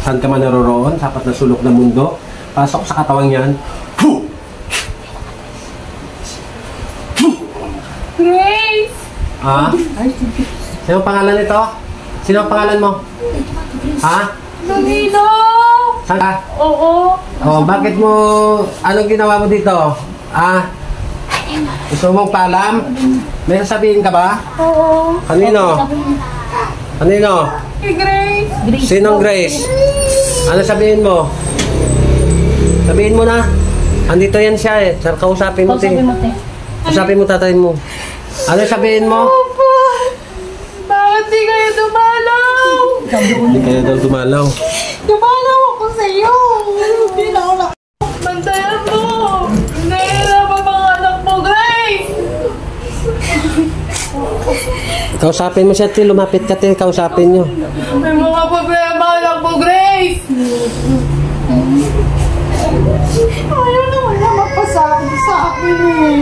Saan ka man naroroon, sa apat na sulok ng mundo, pasok sa katawang yan. Grace! Ha? Sino ang pangalan nito? Sino ang pangalan mo? Ha? Danilo! Saan ka? Oo. Oh, bakit mo, anong ginawa mo dito? Ah? Gusto mong paalam? May sasabihin ka ba? Oo. Kanino? Kanino? Hey, Grace! Sinong Grace? Ano sabihin mo? Sabihin mo na. Andito yan siya eh. Kausapin mo, kausapin mo tatay mo. Ano sabihin mo? Opo! Bakit di kayo dumalaw? Hindi kayo daw dumalaw. Dumalaw ako sa'yo! Hindi na ako bantayan mo! Hindi na ba mga anak mo, Grace? Kausapin mo siya, Til. Lumapit ka, Til. Kausapin nyo. May mga problema anak mo, Grace! Ayaw na wala mapasabi sa akin eh.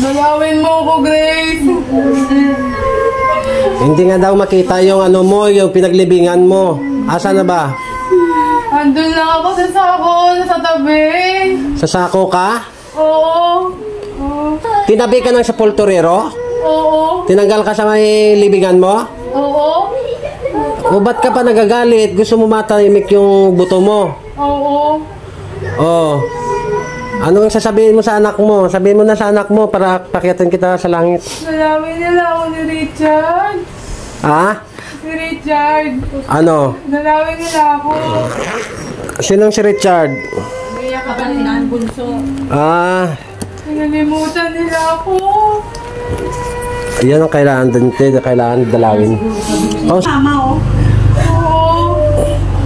Dalawin mo ako, Grace. Hindi nga daw makita yung ano mo, yung pinaglibingan mo. Asa na ba? Andun lang ako sa sako, sa tabi. Sa sako ka? Oo. Tinabi ka ng sepulturero? Oo. Tinanggal ka sa may libingan mo? Oo. O ba't ka pa nagagalit? Gusto mo matahimik yung buto mo? Oo. Oh. Ano ang sasabihin mo sa anak mo? Sabihin mo na sa anak mo para pakiatan kita sa langit. Dalawin nila ako ni Richard. Ha? Si Richard. Ano? Dalawin nila ako. Sinong si Richard? Kaya kapalinan bunso. Ah, Pinalimutan nila ako. yan ang kailangan din, kailangan dalawin. Oh, Mama, oh. Oo.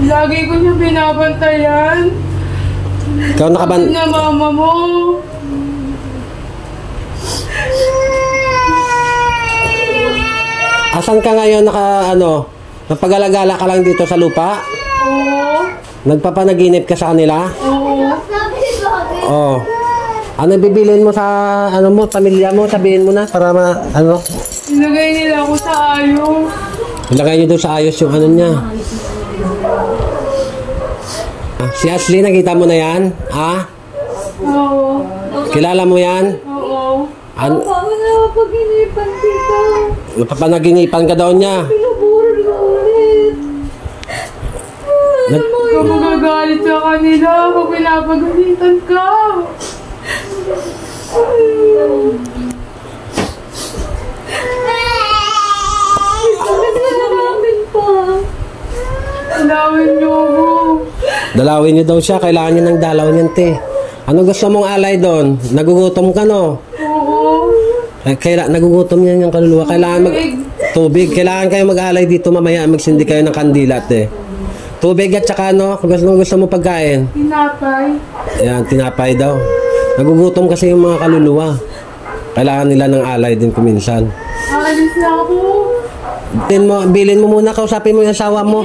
Lagi ko niya binabantayan. ikaw nakaban... Na mama mo. Asan ka ngayon napag-alagala ka lang dito sa lupa? Oo. Nagpapanaginip ka sa kanila? Oo. Oh. Ano bibilin mo sa pamilya mo? Sabihin mo na para Ilagay nila ako sa ayos. ilagay niyo doon sa ayos yung ano niya. Si Ashley, nakita mo na yan? Ha? Oo. Kilala mo yan? Oo. Ano? Napapaginipan kita. Napapanaginipan ka daw niya. Pinaburo na ulit. Kung magagalit sa kanila, kung pinapagalitan ka. Dalawin niyo ako. Dalawin niyo daw siya. Kailangan niyo ng dalaw niyan, te. Ano gusto mong alay doon? Nagugutom ka, no? Oo. Nagugutom niya yung kaluluwa. Kailangan tubig. Kailangan kayo mag-alay dito mamaya. Magsindi kayo ng kandila, te. Tubig at saka kung gusto mo pagkain. Tinapay. Ayan, tinapay daw. Nagugutom kasi yung mga kaluluwa. Kailangan nila ng alay din kuminsan. Aalis na ako. Bilin mo muna, kausapin mo yung asawa mo.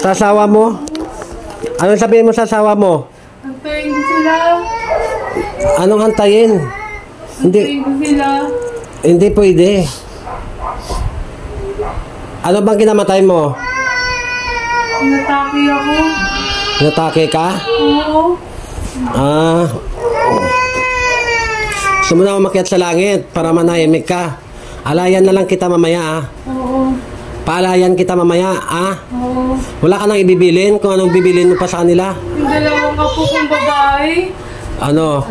Sa asawa mo? Anong sabihin mo sa asawa mo? Antayin ko sila. Anong hantayin? Antayin ko sila. Hindi pwede. Ano bang kinamatay mo? Natake ako. Natake ka? Oo. Ah. Gusto mo na umakyat sa langit para manahimik ka. Alayan na lang kita mamaya, ah. Oo. Paalayan kita mamaya, ah. Oo. Wala ka nang ibibilin kung anong bibilin mo pa sa kanila. Yung dalawang kapo kong babae. Ano?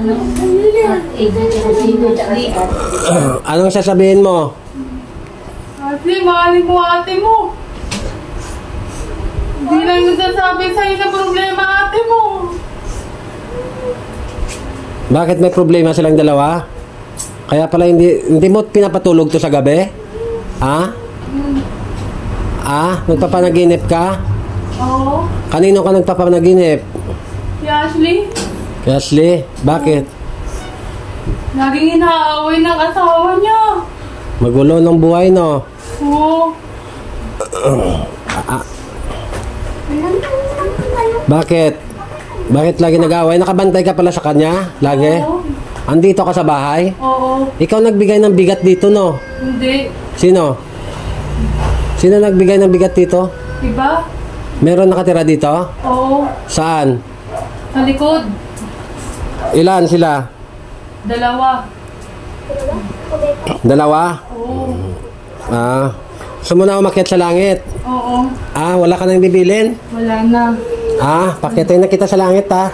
Anong sasabihin mo? Ate, mahalin mo ate mo. Hindi lang nagsasabi sa'yo na problema ate mo. Bakit may problema silang dalawa? Kaya pala hindi mo pinapatulog to sa gabi? Ha? Nagpapanaginip ka? Oo. Kanino ka nagpapanaginip? Si Ashley. Kay Ashley? Bakit? Laging inaaway ng asawa niya. Magulo ng buhay, no? Oo. Bakit? Bakit lagi nag-away? Nakabantay ka pala sa kanya? Lagi? Oo. Andito ka sa bahay? Oo. Ikaw nagbigay ng bigat dito, no? Hindi. Sino? Sino nagbigay ng bigat dito? Iba? Meron nakatira dito? Oo. Saan? Sa likod. Ilan sila? 2. Dalawa? Oo. Gusto mo na umakyat sa langit? Oo. Wala ka nang bibilin? Wala na. Pakitin na kita sa langit, ha?